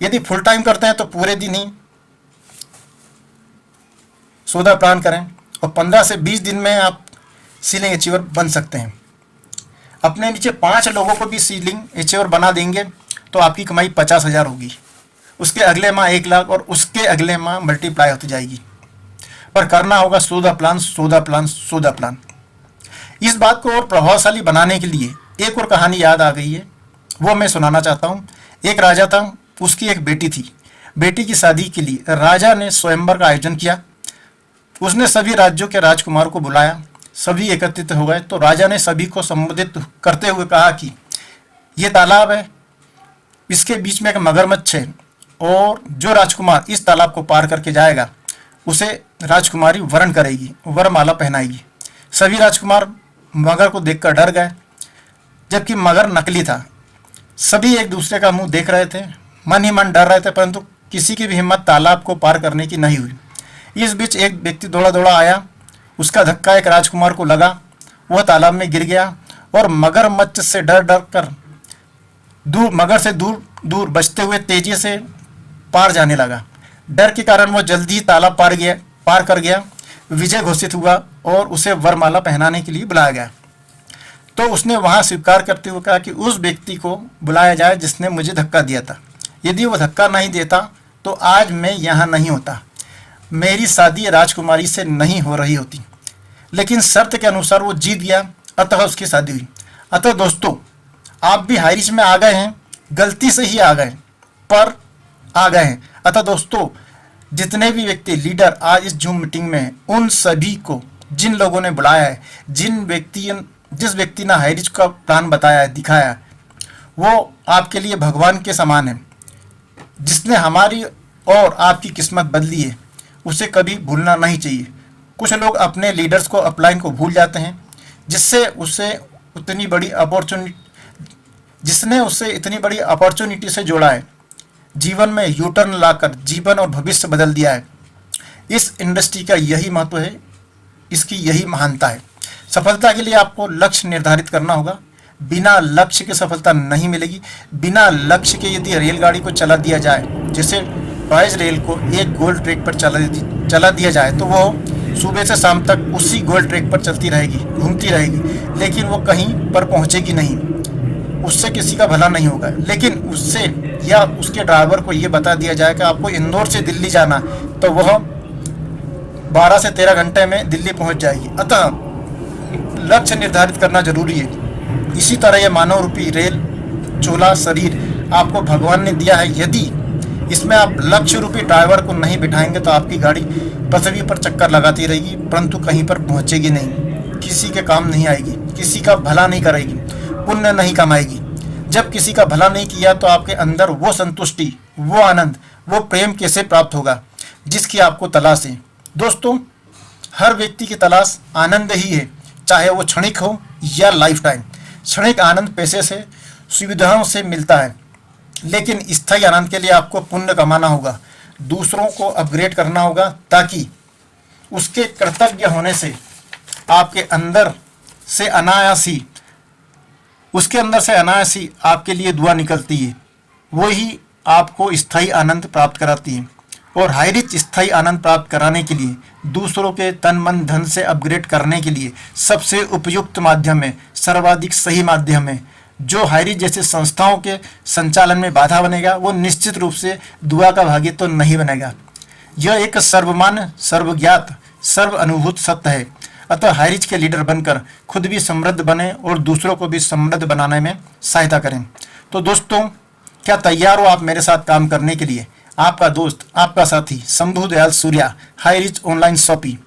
यदि फुल टाइम करते हैं तो पूरे दिन ही 14 प्लान करें और 15 से 20 दिन में आप सीलिंग अचीवर बन सकते हैं। अपने नीचे 5 लोगों को भी सीलिंग अचीवर बना देंगे तो आपकी कमाई 50,000 होगी। उसके अगले माह 1 लाख और उसके अगले माह मल्टीप्लाई होती जाएगी। पर करना होगा 14 प्लान। इस बात को और प्रभावशाली बनाने के लिए एक और कहानी याद आ गई है, वो मैं सुनाना चाहता हूँ। एक राजा था, उसकी एक बेटी थी। बेटी की शादी के लिए राजा ने स्वयंवर का आयोजन किया। उसने सभी राज्यों के राजकुमार को बुलाया, सभी एकत्रित हो गए। तो राजा ने सभी को संबोधित करते हुए कहा कि ये तालाब है, इसके बीच में एक मगरमच्छ है और जो राजकुमार इस तालाब को पार करके जाएगा उसे राजकुमारी वरण करेगी, वरमाला पहनाएगी। सभी राजकुमार मगर को देखकर डर गए, जबकि मगर नकली था। सभी एक दूसरे का मुंह देख रहे थे, मन ही मन डर रहे थे, परंतु किसी की भी हिम्मत तालाब को पार करने की नहीं हुई। इस बीच एक व्यक्ति दौड़ा आया, उसका धक्का एक राजकुमार को लगा, वह तालाब में गिर गया और मगरमच्छ से डर कर मगर से दूर बचते हुए तेजी से पार जाने लगा। डर के कारण वो जल्दी ही तालाब पार कर गया। विजय घोषित हुआ और उसे वरमाला पहनाने के लिए बुलाया गया। तो उसने वहां स्वीकार करते हुए कहा कि उस व्यक्ति को बुलाया जाए जिसने मुझे धक्का दिया था। यदि वो धक्का नहीं देता तो आज मैं यहाँ नहीं होता, मेरी शादी राजकुमारी से नहीं हो रही होती। लेकिन शर्त के अनुसार वो जीत गया, अतः उसकी शादी हुई। अतः दोस्तों, आप भी हाई रिच में आ गए हैं, गलती से ही आ गए, पर आ गए हैं। अतः दोस्तों, जितने भी व्यक्ति लीडर आज इस जूम मीटिंग में हैं, उन सभी को, जिन लोगों ने बुलाया है, जिस व्यक्ति ने हाई रिच का प्लान बताया है, दिखाया है, वो आपके लिए भगवान के समान है। जिसने हमारी और आपकी किस्मत बदली है, उसे कभी भूलना नहीं चाहिए। कुछ लोग अपने लीडर्स को, अपलाइन को भूल जाते हैं, जिसने उसे इतनी बड़ी अपॉर्चुनिटी से जोड़ा है, जीवन में यू टर्न लाकर जीवन और भविष्य बदल दिया है। इस इंडस्ट्री का यही महत्व है, इसकी यही महानता है। सफलता के लिए आपको लक्ष्य निर्धारित करना होगा। बिना लक्ष्य के सफलता नहीं मिलेगी। बिना लक्ष्य के यदि रेलगाड़ी को चला दिया जाए, जैसे टॉयज रेल को एक गोल ट्रैक पर चला दिया जाए, तो वो सुबह से शाम तक उसी गोल ट्रैक पर चलती रहेगी, घूमती रहेगी, लेकिन वो कहीं पर पहुंचेगी नहीं। उससे किसी का भला नहीं होगा। लेकिन उससे या उसके ड्राइवर को ये बता दिया जाए कि आपको इंदौर से दिल्ली जाना, तो वह 12 से 13 घंटे में दिल्ली पहुंच जाएगी। अतः लक्ष्य निर्धारित करना जरूरी है। इसी तरह यह मानव रूपी रेल चोला शरीर आपको भगवान ने दिया है। यदि इसमें आप लक्ष्य रूपी ड्राइवर को नहीं बिठाएंगे तो आपकी गाड़ी पृथ्वी पर चक्कर लगाती रहेगी, परंतु कहीं पर पहुंचेगी नहीं, किसी के काम नहीं आएगी, किसी का भला नहीं करेगी, पुण्य नहीं कमाएगी। जब किसी का भला नहीं किया तो आपके अंदर वो संतुष्टि, वो आनंद, वो प्रेम कैसे प्राप्त होगा जिसकी आपको तलाश है। दोस्तों, हर व्यक्ति की तलाश आनंद ही है, चाहे वो क्षणिक हो या लाइफ टाइम। क्षणिक आनंद पैसे से, सुविधाओं से मिलता है, लेकिन स्थायी आनंद के लिए आपको पुण्य कमाना होगा, दूसरों को अपग्रेड करना होगा, ताकि उसके कर्तव्य होने से आपके अंदर से अनायास ही आपके लिए दुआ निकलती है, वही आपको स्थायी आनंद प्राप्त कराती है। और हाई रिच स्थायी आनंद प्राप्त कराने के लिए, दूसरों के तन मन धन से अपग्रेड करने के लिए सबसे उपयुक्त माध्यम है, सर्वाधिक सही माध्यम है। जो हाई रिच जैसे संस्थाओं के संचालन में बाधा बनेगा, वो निश्चित रूप से दुआ का भागी तो नहीं बनेगा। यह एक सर्वमान्य, सर्वज्ञात, सर्व अनुभूत सत्य है। अतः हाई रिच के लीडर बनकर खुद भी समृद्ध बने और दूसरों को भी समृद्ध बनाने में सहायता करें। तो दोस्तों, क्या तैयार हो आप मेरे साथ काम करने के लिए? आपका दोस्त, आपका साथी Shambhu Dayal Surya, high rich online shopee.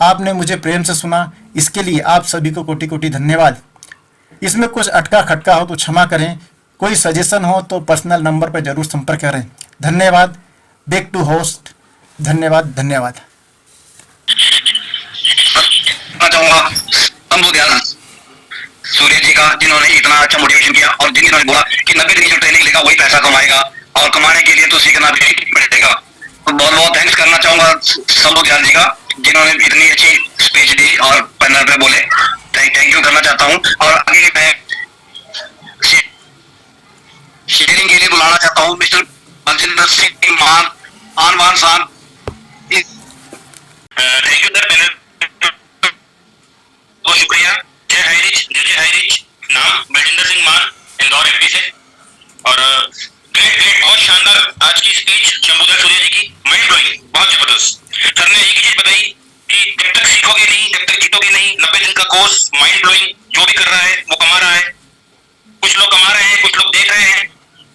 आपने मुझे प्रेम से सुना, इसके लिए आप सभी को कोटि कोटि धन्यवाद। इसमें कुछ अटका खटका हो तो क्षमा करें। कोई सजेशन हो तो पर्सनल नंबर पर जरूर संपर्क करें। धन्यवाद। Back to host. धन्यवाद। चाहूंगा शंभू दयाल सूर्य जी का, जिन्होंने इतना अच्छा मोटिवेशन किया और जिन्होंने बोला कि 90 दिन की जो ट्रेनिंग लेगा वही पैसा कमाएगा, और कमाने के लिए तो सीखना भी पड़ेगा। तो बहुत बहुत थैंक्स करना चाहूंगा शंभू दयाल जी का, जिन्होंने इतनी अच्छी स्पीच दी और पैनल पे बोले। थैंक यू करना चाहता हूँ। और आगे मैं शेयरिंग के लिए बुलाना चाहता हूँ मिस्टर बलजिंदर सिंह मान साहब। थैंक यू सर, पैनल बहुत शुक्रिया। जय हाई रिच, नाम बलजिंदर सिंह मान, इंदौर एमपी से। और ग्रेट, बहुत शानदार आज की स्पीच शंभूधर सूर्य जी की, माइंड ब्लोइंग, बहुत जबरदस्त। सर ने एक ही चीज बताई कि जब तक सीखोगे नहीं, जब तक जीतोगे नहीं। 90 दिन का कोर्स, माइंड ब्लोइंग, जो भी कर रहा है वो कमा रहा है। कुछ लोग कमा रहे हैं, कुछ लोग देख रहे हैं।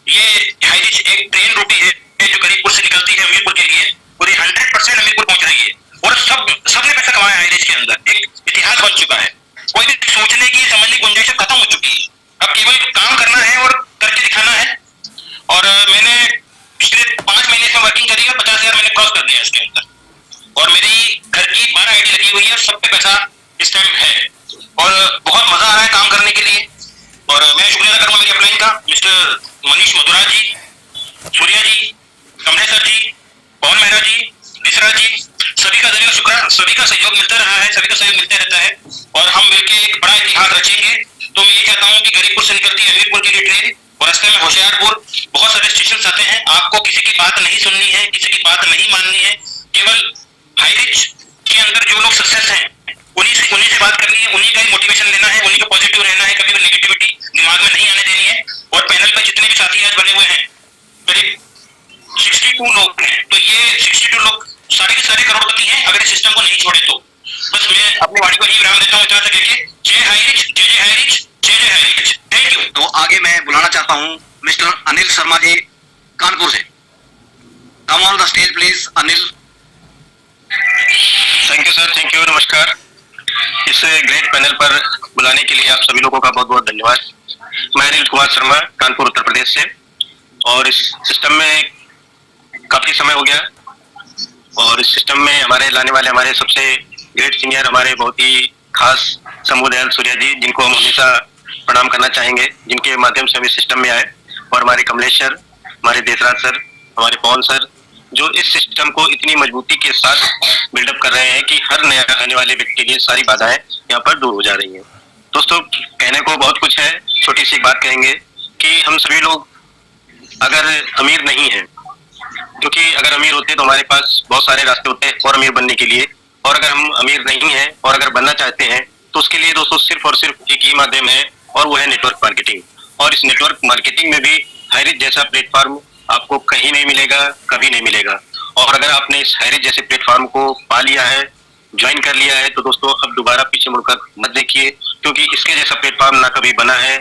ये हाई रिच एक ट्रेन रूटी है जो गरीबपुर से निकलती है हमीरपुर के लिए, और ये 100% हमीरपुर पहुंच रही है। और सबने पैसा कमाया हाई रिच के अंदर, एक इतिहास बन चुका है। कोई भी सोचने की, समझने की गुंजाइश खत्म हो चुकी है। अब केवल काम करना है और करके दिखाना है। और मैंने पिछले 5 महीने में वर्किंग करी है, 50,000 मैंने क्रॉस कर दिया इसके अंदर। और मेरी घर की 12 आईडी लगी हुई है, सब पे पैसा इस टाइम है, और बहुत मजा आ रहा है काम करने के लिए। और मैं शुक्रिया अदा करूंगा मेरी अपलाइन का, मिस्टर मनीष मधुरा जी, सूर्या जी, कमलेश्वर जी, पवन मेहरा जी, मिश्रा जी, सभी का धन्यवाद, शुक्रिया। सभी का सहयोग मिलता रहा है, सभी का सहयोग मिलते रहता है, और हम मिलकर एक बड़ा इतिहास रचेंगे। तो मैं ये चाहता हूँ कि गरीबपुर से निकलती है हमीरपुर की ट्रेन, और रास्ते में होशियारपुर, बहुत सारे स्टेशन आते हैं। आपको किसी की बात नहीं सुननी है, किसी की बात नहीं माननी है। केवल हाई रिच के अंदर जो लोग सक्सेस हैं उन्हीं से बात करनी है, उन्हीं का ही मोटिवेशन लेना है, उन्हीं का पॉजिटिव रहना है, कभी भी नेगेटिविटी दिमाग में नहीं आने देनी है। और पैनल पर जितने भी साथी आज बने हुए हैं, करीब 62 लोग हैं, तो ये 62 लोग सारे के सारे करोड़पति हैं अगर इस सिस्टम को नहीं छोड़े तो। बस मैं अपनी वाणी को ही विराम देता हूँ इतना सा कहके, जय हाई रिच, जय जय हाई रिच, जय जय हाई रिच, थैंक यू। तो आगे मैं बुलाना चाहता हूँ मिस्टर अनिल शर्मा जी कानपुर से। कम on the stage please Anil. Thank you sir, thank you, नमस्कार। इस ग्रेट पैनल पर बुलाने के लिए आप सभी लोगों का बहुत बहुत धन्यवाद। मैं अनिल कुमार शर्मा कानपुर उत्तर प्रदेश से, और इस सिस्टम में काफी समय हो गया, और इस सिस्टम में हमारे लाने वाले हमारे सबसे ग्रेट सीनियर, हमारे बहुत ही खास शंभू दयाल सूर्या जी, जिनको हम हमेशा प्रणाम करना चाहेंगे, जिनके माध्यम से हम इस सिस्टम में आए, और हमारे कमलेश सर, हमारे देसराज सर, हमारे पवन सर, जो इस सिस्टम को इतनी मजबूती के साथ बिल्डअप कर रहे हैं कि हर नया आने वाले व्यक्ति के लिए सारी बाधाएं यहाँ पर दूर हो जा रही हैं। दोस्तों, कहने को बहुत कुछ है, छोटी सी बात कहेंगे कि हम सभी लोग अगर अमीर नहीं हैं, क्योंकि अगर अमीर होते तो हमारे पास बहुत सारे रास्ते होते हैं और अमीर बनने के लिए, और अगर हम अमीर नहीं हैं और अगर बनना चाहते हैं तो उसके लिए दोस्तों सिर्फ और सिर्फ एक ही माध्यम है, और वो है नेटवर्क मार्केटिंग। और इस नेटवर्क मार्केटिंग में भी हाईरिच जैसा प्लेटफॉर्म आपको कहीं नहीं मिलेगा, कभी नहीं मिलेगा। और अगर आपने इस हाईरिच जैसे प्लेटफॉर्म को पा लिया है, ज्वाइन कर लिया है, तो दोस्तों अब दोबारा पीछे मुड़कर मत देखिए, क्योंकि इसके जैसा प्लेटफॉर्म ना कभी बना है।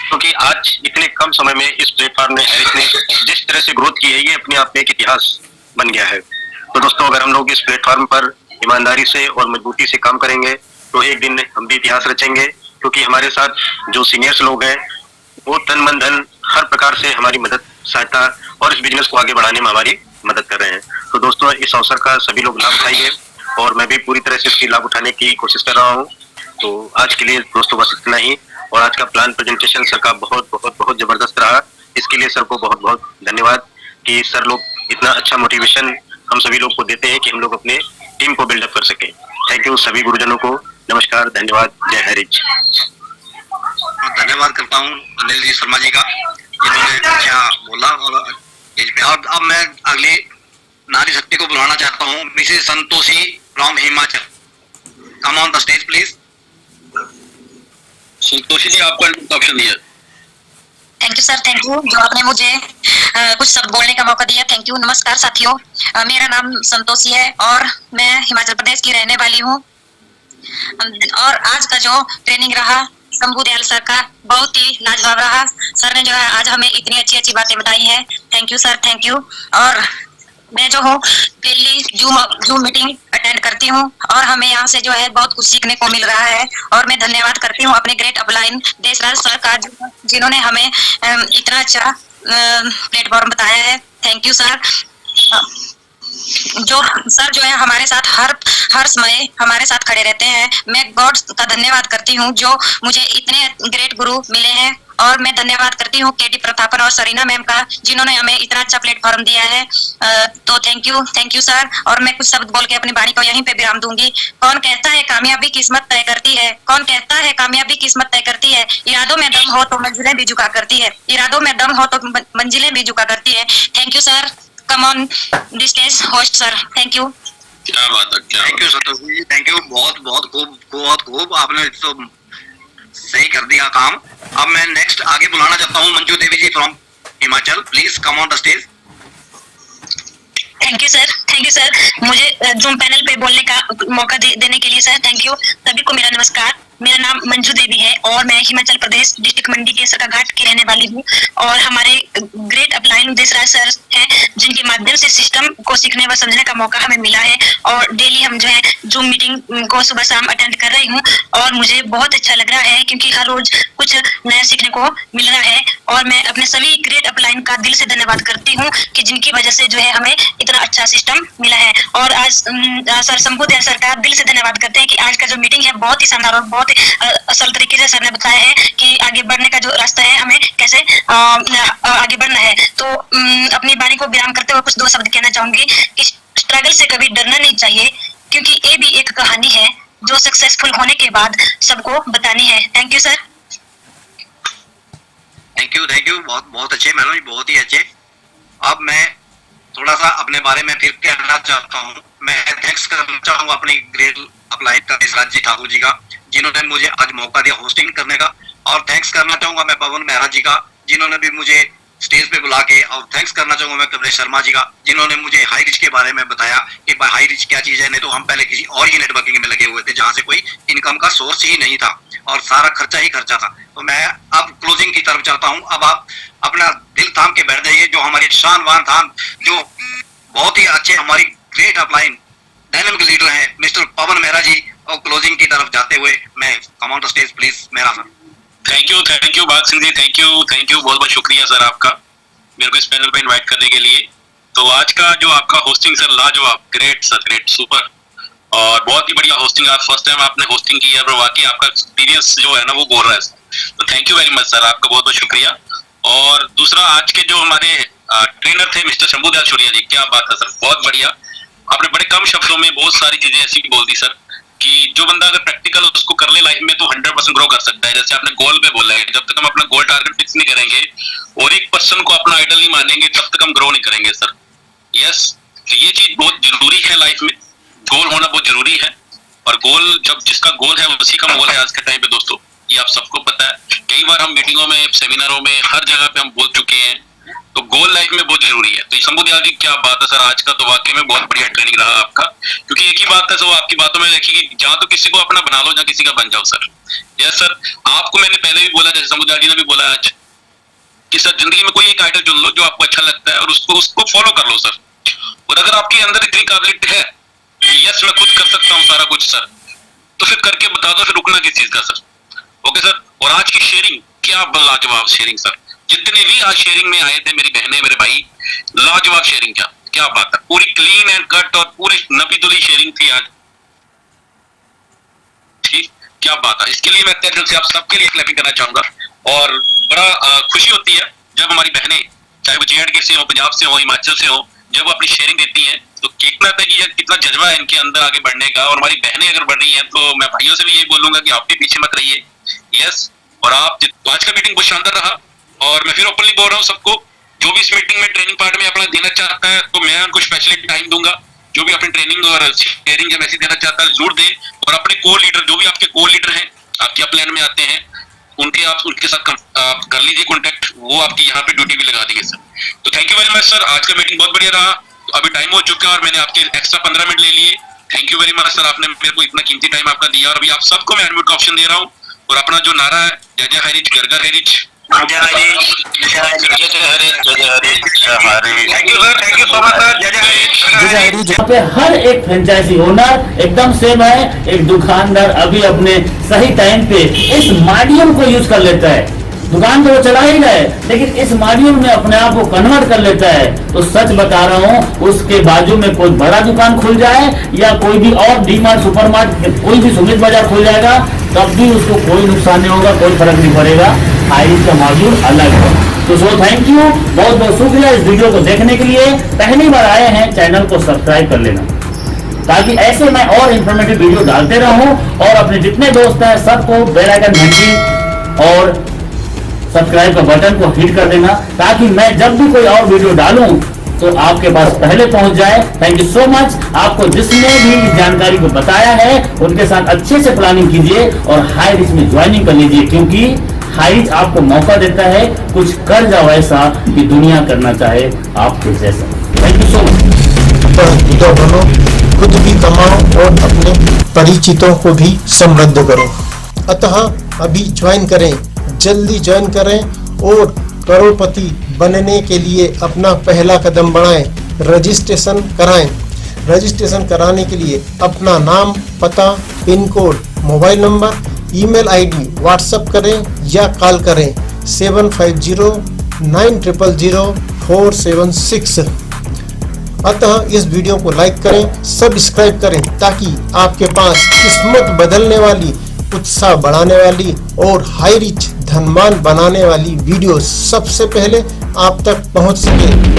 क्योंकि आज इतने कम समय में इस प्लेटफॉर्म ने हाईरिच ने जिस तरह से ग्रोथ की है, ये अपने आप में एक इतिहास बन गया है। तो दोस्तों, अगर हम लोग इस प्लेटफॉर्म पर ईमानदारी से और मजबूती से काम करेंगे तो एक दिन हम भी इतिहास रचेंगे, क्योंकि हमारे साथ जो सीनियर्स लोग हैं वो तन मन धन हर प्रकार से हमारी मदद, सहायता और इस बिजनेस को आगे बढ़ाने में हमारी मदद कर रहे हैं। तो दोस्तों, इस अवसर का सभी लोग लाभ उठाइए, और मैं भी पूरी तरह से इसकी लाभ उठाने की कोशिश कर रहा हूँ। तो आज के लिए दोस्तों बस इतना ही, और आज का प्लान प्रेजेंटेशन सर का बहुत बहुत बहुत जबरदस्त रहा। इसके लिए सर को बहुत बहुत धन्यवाद कि सर लोग इतना अच्छा मोटिवेशन हम सभी लोग को देते हैं कि हम लोग अपने टीम को बिल्डअप कर सके। थैंक यू सभी गुरुजनों को, नमस्कार, धन्यवाद, जय हरिच। धन्यवाद करता हूँ अनिल जी शर्मा जी का, जिन्होंने अच्छा बोला। और अब मैं अगली नारी शक्ति को बुलाना चाहता हूँ, Mrs Santoshi from Himachal. Come on the stage please. Santoshi ji, आपको इंट्रोडक्शन दिया। Thank you sir, thank you जो आपने मुझे कुछ शब्द बोलने का मौका दिया। Thank you. नमस्कार साथियों, मेरा नाम संतोषी है और मैं हिमाचल प्रदेश की रहने वाली हूँ। और आज का जो ट्रेनिंग रहा शंभू दयाल सर का, बहुत ही लाजवाब रहा। सर ने जो है आज हमें इतनी अच्छी अच्छी बातें बताई हैं। Thank you sir, thank you. और मैं जो हूँ डेली जूम मीटिंग अटेंड करती हूँ, और हमें यहाँ से जो है बहुत कुछ सीखने को मिल रहा है। और मैं धन्यवाद करती हूँ अपने ग्रेट अपलाइन देसराज सर का, जिन्होंने हमें इतना अच्छा प्लेटफॉर्म बताया है। Thank you sir. जो सर जो है हमारे साथ हर समय हमारे साथ खड़े रहते हैं। मैं गॉड का धन्यवाद करती हूँ जो मुझे इतने ग्रेट गुरु मिले हैं। और मैं धन्यवाद करती हूँ केटी प्रतापन और सरीना मैम का, जिन्होंने हमें इतना अच्छा प्लेटफॉर्म दिया है। तो थैंक यू सर। और मैं कुछ शब्द बोल के अपनी वाणी को यहीं पे विराम दूंगी। कौन कहता है कामयाबी किस्मत तय करती है, कौन कहता है कामयाबी किस्मत तय करती है। इरादों में दम हो तो मंजिलें भी झुका करती है, इरादों में दम हो तो मंजिलें भी झुका करती है। Thank you sir. Come on the stage host sir. Thank you. क्या बात है, क्या thank you Santoshi ji, thank you. बहुत खूब आपने तो सही कर दिया काम। अब मैं नेक्स्ट आगे बुलाना चाहता हूँ Manju Devi ji from Himachal. Please come on the stage. Thank you sir, मुझे जूम पैनल पे बोलने का मौका देने के लिए सर थैंक यू। सभी को मेरा नमस्कार। मेरा नाम मंजू देवी है और मैं हिमाचल प्रदेश डिस्ट्रिक्ट मंडी के सरकाघाट की रहने वाली हूँ। और हमारे ग्रेट अपलाइन देसराज सर हैं, जिनके माध्यम से सिस्टम को सीखने व समझने का मौका हमें मिला है। और डेली हम जो है जूम मीटिंग को सुबह शाम अटेंड कर रही हूँ, और मुझे बहुत अच्छा लग रहा है क्योंकि हर रोज कुछ नया सीखने को मिल रहा है। और मैं अपने सभी ग्रेट अपलाइन का दिल से धन्यवाद करती हूँ कि जिनकी वजह से जो है हमें इतना अच्छा सिस्टम मिला है। और आज सर शंभू दयाल सर का दिल से धन्यवाद करते हैं कि आज का जो मीटिंग है बहुत ही शानदार और बहुत ही असल तरीके से सर ने बताया है कि आगे बढ़ने का जो रास्ता है हमें कैसे आगे बढ़ना है। तो अपनी वाणी को विराम करते हुए कुछ दो शब्द कहना चाहूंगी कि स्ट्रगल से कभी डरना नहीं चाहिए, क्योंकि ये भी एक कहानी है जो सक्सेसफुल होने के बाद सबको बतानी है। Thank you sir. Thank you. बहुत अच्छे मैडम जी, बहुत ही अच्छे। अब मैं थोड़ा सा अपने बारे में फिर कहना चाहता हूँ। मैं थैंक्स करना चाहूँगा अपनी ग्रेट अपलाइन का देसराज जी ठाकुर जी का, जिन्होंने मुझे आज मौका दिया होस्टिंग करने का। और थैंक्स करना चाहूंगा मैं पवन मेहरा जी का, जिन्होंने भी मुझे स्टेज पे बुलाया। बुला के, और थैंक्स करना चाहूंगा मैं कमलेश शर्मा जी का, जिन्होंने मुझे हाई रिच के बारे में बताया कि हाई रिच क्या चीज है। नहीं तो हम पहले किसी और ही नेटवर्किंग में लगे हुए थे जहां से कोई इनकम का सोर्स ही नहीं था और सारा खर्चा ही खर्चा था। तो मैं अब क्लोजिंग की तरफ चलता हूं। अब आप अपना दिल थाम के बैठ जाइए। जो हमारे शानवान थाम, जो बहुत ही अच्छे हमारी ग्रेट अपलाइन डायनामिक लीडर हैं मिस्टर पवन मेहरा जी, और क्लोजिंग की तरफ जाते हुए मैं कम on the stage please Mehra sir. Thank you भाग सिंह जी, थैंक यू बहुत बहुत शुक्रिया सर आपका मेरे को इस पैनल पे इनवाइट करने के लिए। तो आज का जो आपका होस्टिंग सर लाजवाब, ग्रेट सर, ग्रेट, सुपर, और बहुत ही बढ़िया होस्टिंग। आप फर्स्ट टाइम आपने होस्टिंग की है और वाकई आपका एक्सपीरियंस जो है ना वो बोल रहा है। तो thank you very much sir, आपका बहुत बहुत शुक्रिया। और दूसरा, आज के जो हमारे ट्रेनर थे मिस्टर शंभूदयाल शूरिया जी, क्या बात है सर, बहुत बढ़िया। आपने बड़े कम शब्दों में बहुत सारी चीजें ऐसी बोल दी सर कि जो बंदा अगर प्रैक्टिकल उसको कर ले लाइफ में तो 100% ग्रो कर सकता है। जैसे आपने गोल पे बोला है, जब तक हम अपना गोल टारगेट फिक्स नहीं करेंगे और एक पर्सन को अपना आइडल नहीं मानेंगे तब तक हम ग्रो नहीं करेंगे सर। यस, तो ये चीज बहुत जरूरी है लाइफ में, गोल होना बहुत जरूरी है। और गोल, जब जिसका गोल है उसी का मोल है आज के टाइम पे दोस्तों, ये आप सबको पता है। कई बार हम मीटिंगों में, सेमिनारों में, हर जगह पे हम बोल चुके हैं। तो गोल लाइफ में बहुत जरूरी है। तो शंभूदयाल जी, क्या बात है सर, आज का तो वाकई में बहुत बढ़िया ट्रेनिंग रहा आपका। क्योंकि एक ही बात है सर, आपकी बातों में देखिए कि जहाँ तो किसी को अपना बना लो, जहाँ किसी का बन जाओ सर। यस सर, आपको मैंने पहले भी बोला, जैसे शंभूदयाल जी ने भी बोला आज, कि सर जिंदगी में कोई एक आइडल चुन लो जो आपको अच्छा लगता है और उसको फॉलो कर लो सर। और अगर आपके अंदर इतनी काबिलियत है कि यस मैं खुद कर सकता हूँ सारा कुछ सर, तो फिर करके बता दो, फिर रुकना किस चीज का सर। Okay sir. और आज की शेयरिंग, क्या लाजवाब शेयरिंग सर, जितने भी आज शेयरिंग में आए थे, मेरी बहनें, मेरे भाई, लाजवाब शेयरिंग, क्या बात है, पूरी क्लीन एंड कट और पूरी नपी तुली शेयरिंग थी आज। ठीक, क्या बात है। इसके लिए मैं तहे दिल से आप सबके लिए क्लैपिंग करना चाहूंगा। और बड़ा खुशी होती है जब हमारी बहनें, चाहे वो JNK से हो, पंजाब से हो, हिमाचल से हो, जब अपनी शेयरिंग देती हैं तो कितना जज्बा है इनके अंदर आगे बढ़ने का। और हमारी बहनें अगर बढ़ रही हैं तो मैं भाइयों से भी यही बोलूंगा कि आपके पीछे मत रहिए। यस, और आप, तो आज का मीटिंग बहुत शानदार रहा। और मैं फिर ओपनली बोल रहा हूँ सबको, जो भी इस मीटिंग में ट्रेनिंग पार्ट में अपना देना चाहता है तो मैं उनको स्पेशली टाइम दूंगा। जो भी अपनी ट्रेनिंग और शेयरिंग जब ऐसी देना चाहता है जरूर दे। और अपने को लीडर, जो भी आपके को लीडर हैं, आपके प्लान में आते हैं, उनके साथ आप कर लीजिए कॉन्टेक्ट, वो आपकी यहाँ पे ड्यूटी भी लगा देंगे सर। तो thank you very much sir, आज का मीटिंग बहुत बढ़िया रहा। तो अभी टाइम हो चुका है और मैंने आपके एक्स्ट्रा 15 मिनट ले लिए। Thank you very much sir, आपने मेरे को इतना कीमती टाइम आपका दिया। और अभी आप सबको मैं अनम्यूट का ऑप्शन दे रहा हूँ। और अपना जो नारा है, जय जय हरिच, घर घर हरिच, thank you sir, thank you so much sir, जय जय हरिच। यहाँ पे हर एक फ्रेंचाइजी ओनर एकदम सेम है। एक दुकानदार अभी अपने सही टाइम पे इस माध्यम को यूज कर लेता है। दुकान तो वो चला ही रहे, लेकिन इस माध्यम में अपने आप को कन्वर्ट कर लेता है। तो सच बता रहा हूँ, उसके बाजू में कोई बड़ा दुकान खुल जाए या कोई भी और डीमार्ट, सुपरमार्केट, कोई भी सुमित बाजार खुल जाएगा, तब भी उसको कोई नुकसान नहीं होगा, कोई फर्क नहीं पड़ेगा। हाइरिच का मॉड्यूल अलग है। तो सो थैंक यू, बहुत बहुत शुक्रिया इस वीडियो को देखने के लिए। पहली बार आए हैं, चैनल को सब्सक्राइब कर लेना, ताकि ऐसे मैं और इंफॉर्मेटिव वीडियो डालते रहूं। और अपने जितने दोस्त हैं सबको बेल आइकन घंटी और सब्सक्राइब का बटन को हिट कर देना, ताकि मैं जब भी कोई और वीडियो डालूं तो आपके पास पहले पहुंच जाए। Thank you so much. आपको जिसने भी इस जानकारी को बताया है उनके साथ अच्छे से प्लानिंग कीजिए और हाई रिच में ज्वाइनिंग कर लीजिए, क्योंकि हाई रिच आपको मौका देता है कुछ कर जाओ ऐसा कि दुनिया करना चाहे आपके जैसा। Thank you so much. तो बनो, खुद भी कमाओ और अपने परिचितों को भी समृद्ध करो। अतः अभी ज्वाइन करें, जल्दी ज्वाइन करें और करोड़पति बनने के लिए अपना पहला कदम बढ़ाएं। रजिस्ट्रेशन कराएं। रजिस्ट्रेशन कराने के लिए अपना नाम, पता, pin code, mobile number, email ID WhatsApp करें या कॉल करें 7509000476। अतः इस वीडियो को लाइक करें, सब्सक्राइब करें, ताकि आपके पास किस्मत बदलने वाली, उत्साह बढ़ाने वाली और हाई रिच धनवान बनाने वाली वीडियो सबसे पहले आप तक पहुंच सके।